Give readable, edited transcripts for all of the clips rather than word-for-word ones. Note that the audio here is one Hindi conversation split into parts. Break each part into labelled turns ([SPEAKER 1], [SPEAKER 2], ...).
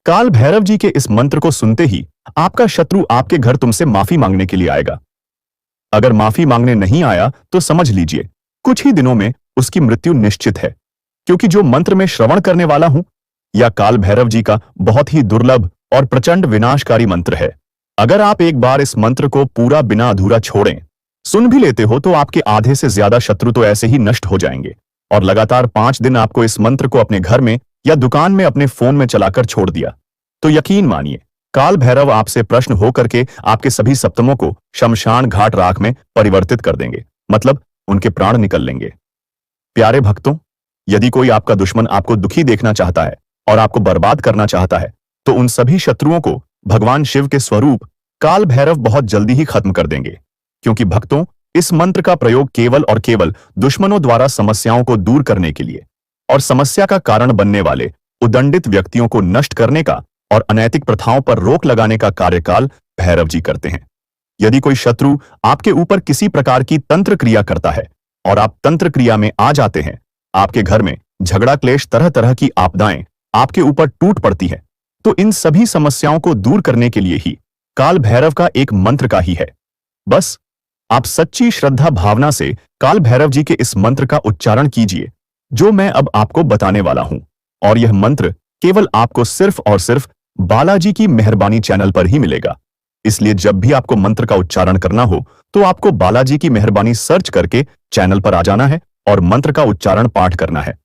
[SPEAKER 1] काल भैरव जी के इस मंत्र को सुनते ही आपका शत्रु आपके घर तुमसे माफी मांगने के लिए आएगा। अगर माफी मांगने नहीं आया तो समझ लीजिए कुछ ही दिनों में उसकी मृत्यु निश्चित है, क्योंकि जो मंत्र में श्रवण करने वाला हूं या काल भैरव जी का बहुत ही दुर्लभ और प्रचंड विनाशकारी मंत्र है। अगर आप एक बार इस मंत्र को पूरा बिना अधूरा छोड़ें, सुन भी लेते हो तो आपके आधे से ज्यादा शत्रु तो ऐसे ही नष्ट हो जाएंगे। और लगातार 5 दिन आपको इस मंत्र को अपने घर में या दुकान में अपने फोन में चलाकर छोड़ दिया तो यकीन मानिए काल भैरव आपसे प्रश्न होकर के आपके सभी सप्तमों को शमशान घाट राख में परिवर्तित कर देंगे, मतलब उनके प्राण निकल लेंगे। प्यारे भक्तों, यदि कोई आपका दुश्मन आपको दुखी देखना चाहता है और आपको बर्बाद करना चाहता है तो उन सभी शत्रुओं को भगवान शिव के स्वरूप काल भैरव बहुत जल्दी ही खत्म कर देंगे, क्योंकि भक्तों इस मंत्र का प्रयोग केवल और केवल दुश्मनों द्वारा समस्याओं को दूर करने के लिए और समस्या का कारण बनने वाले उदंडित व्यक्तियों को नष्ट करने का और अनैतिक प्रथाओं पर रोक लगाने का कार्यकाल भैरव जी करते हैं। यदि कोई शत्रु आपके ऊपर किसी प्रकार की तंत्र क्रिया करता है और आप तंत्र क्रिया में आ जाते हैं, आपके घर में झगड़ा क्लेश तरह तरह की आपदाएं आपके ऊपर टूट पड़ती है, तो इन सभी समस्याओं को दूर करने के लिए ही काल भैरव का एक मंत्र का ही है। बस आप सच्ची श्रद्धा भावना से काल भैरव जी के इस मंत्र का उच्चारण कीजिए जो मैं अब आपको बताने वाला हूं, और यह मंत्र केवल आपको सिर्फ और सिर्फ बालाजी की मेहरबानी चैनल पर ही मिलेगा। इसलिए जब भी आपको मंत्र का उच्चारण करना हो तो आपको बालाजी की मेहरबानी सर्च करके चैनल पर आ जाना है और मंत्र का उच्चारण पाठ करना है।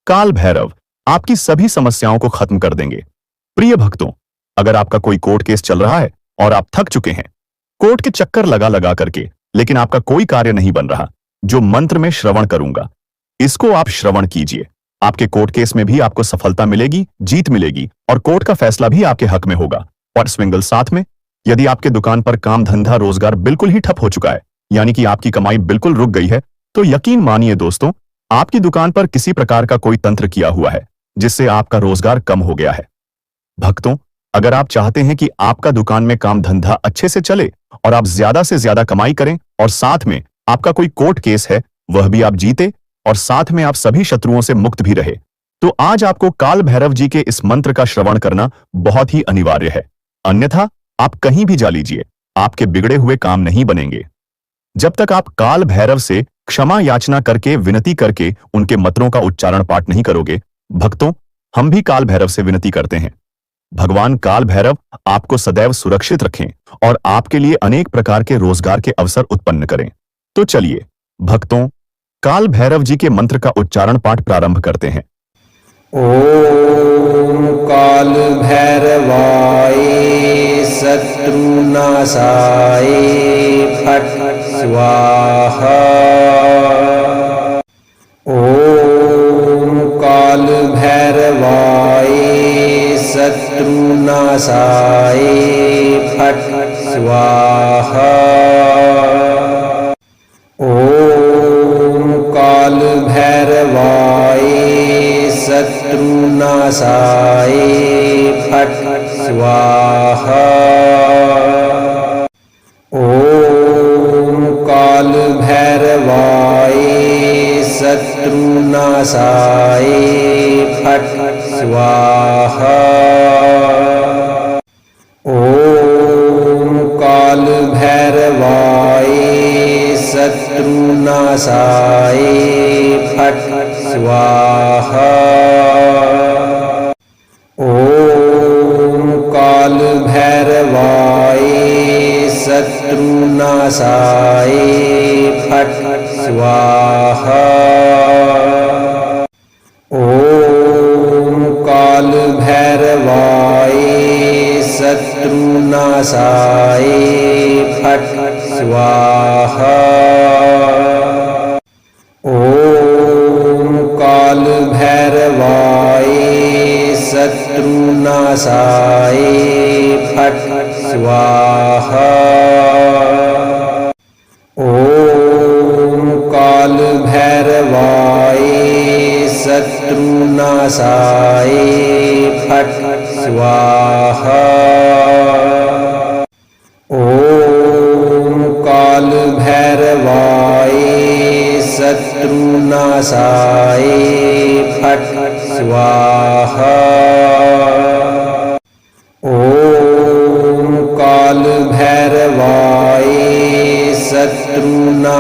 [SPEAKER 1] काल भैरव आपकी सभी समस्याओं को खत्म कर देंगे। प्रिय भक्तों, अगर आपका कोई कोर्ट केस चल रहा है और आप थक चुके हैं कोर्ट के चक्कर लगा लगा करके, लेकिन आपका कोई कार्य नहीं बन रहा, जो मंत्र में श्रवण करूंगा इसको आप श्रवण कीजिए। आपके कोर्ट केस में भी आपको सफलता मिलेगी, जीत मिलेगी और कोर्ट का फैसला भी आपके हक में होगा। और स्विंगल साथ में, यदि आपके दुकान पर काम धंधा रोजगार बिल्कुल ही ठप हो चुका है, यानी कि आपकी कमाई बिल्कुल रुक गई है, तो यकीन मानिए दोस्तों, आपकी दुकान पर किसी प्रकार का कोई तंत्र किया हुआ है जिससे आपका रोजगार कम हो गया है। भक्तों, अगर आप चाहते हैं कि आपका दुकान में काम धंधा अच्छे से चले और आप ज्यादा से ज्यादा कमाई करें और साथ में आपका कोई कोर्ट केस है वह भी आप जीते और साथ में आप सभी शत्रुओं से मुक्त भी रहे, तो आज आपको काल भैरव जी के इस मंत्र का श्रवण करना बहुत ही अनिवार्य है। अन्यथा आप कहीं भी जा लीजिए, आपके बिगड़े हुए काम नहीं बनेंगे। जब तक आप काल भैरव से क्षमा याचना करके विनती करके उनके मंत्रों का उच्चारण पाठ नहीं करोगे, भक्तों हम भी काल भैरव से विनती करते हैं, भगवान काल भैरव आपको सदैव सुरक्षित रखें और आपके लिए अनेक प्रकार के रोजगार के अवसर उत्पन्न करें। तो चलिए भक्तों, काल भैरव जी के मंत्र का उच्चारण पाठ प्रारंभ करते हैं।
[SPEAKER 2] ओम काल भैरवाय शत्रुनाशाय फट स्वाहा। ओम काल भैरवाय शत्रुनाशाय फट स्वाहा। ओम काल भैरवाय शत्रुनाशाय फट स्वाहा। ओम काल भैरवाय शत्रुनाशाय फट स्वाहा। ओम काल भैरवाय शत्रुनाशाय फट स्वाहा। ओम काल भैरवाय शत्रुनाशाय फट स्वाहा। ओम काल भैरवाय शत्रुनाशाय फट स्वाहा। ओम काल भैरवाय शत्रुनाशाय फट स्वाहा। ओम काल भैरवाय शत्रुनाशाय फट स्वाहा। ओम काल भैरवाय शत्रुनाशाय फट स्वाहा।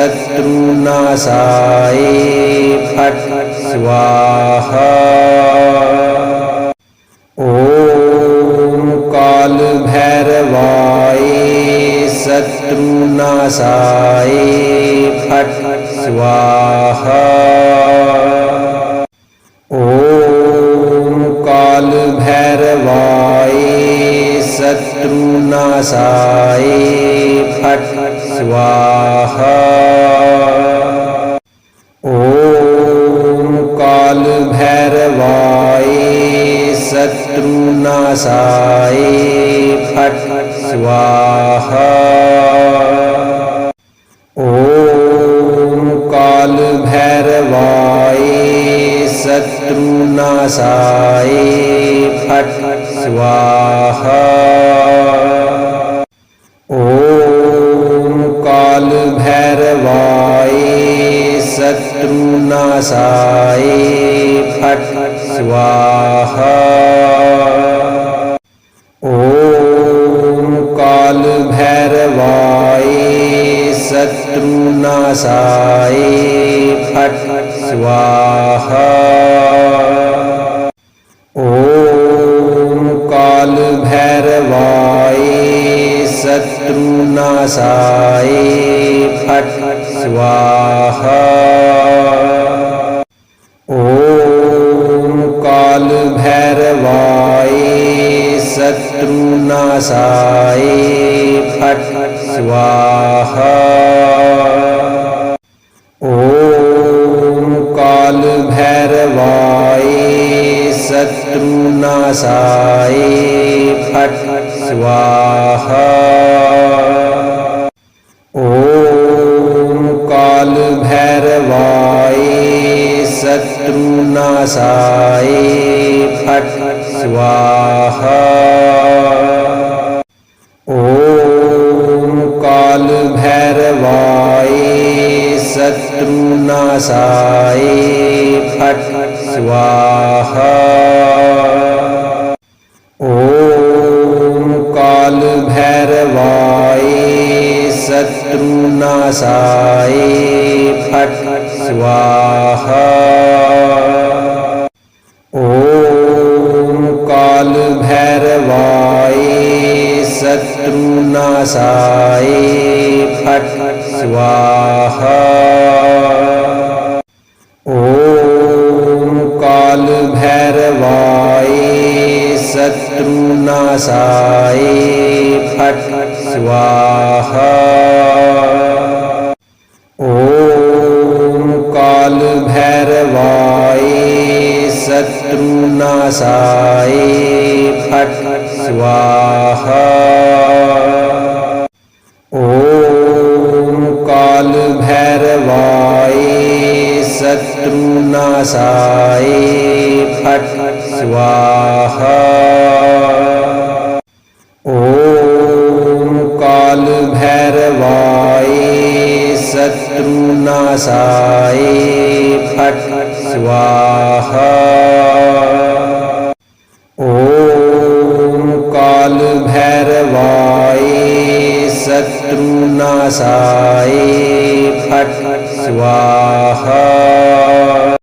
[SPEAKER 2] शत्रुनाशाय फट् स्वाहा। ॐ कालभैरवाय शत्रुनाशाय फट् स्वाहा। ॐ कालभैरवाय शत्रुनाशाय फट् स्वाहा। ॐ कालभैरवाय शत्रुनाशाय फट् स्वाहा। ॐ कालभैरवाय शत्रुनाशाय फट् स्वाहा। ॐ कालभैरवाय शत्रुनाशाय फट् स्वाहा। ॐ कालभैरवाय शत्रुनाशाय फट् स्वाहा। ॐ कालभैरवाय शत्रुनाशाय फट् स्वाहा। ॐ कालभैरवाय शत्रुनाशाय फट् स्वाहा। ॐ कालभैरवाय शत्रुनाशाय फट् स्वाहा। ॐ कालभैरवाय शत्रुनाशाय फट् स्वाहा। ॐ कालभैरवाय शत्रुनाशाय फट् स्वाहा। ॐ कालभैरवाय शत्रुनाशाय फट् स्वाहा। ॐ कालभैरवाय शत्रुनाशाय फट् स्वाहा। ॐ कालभैरवाय शत्रुनाशाय फट् स्वाहा। ॐ कालभैरवाय शत्रुनाशाय फट् स्वाहा। ॐ कालभैरवाय शत्रुनाशाय फट् स्वाहा। ॐ कालभैरवाय शत्रुनाशाय फट् स्वाहा। ॐ कालभैरवाय शत्रुनाशाय फट् स्वाहा।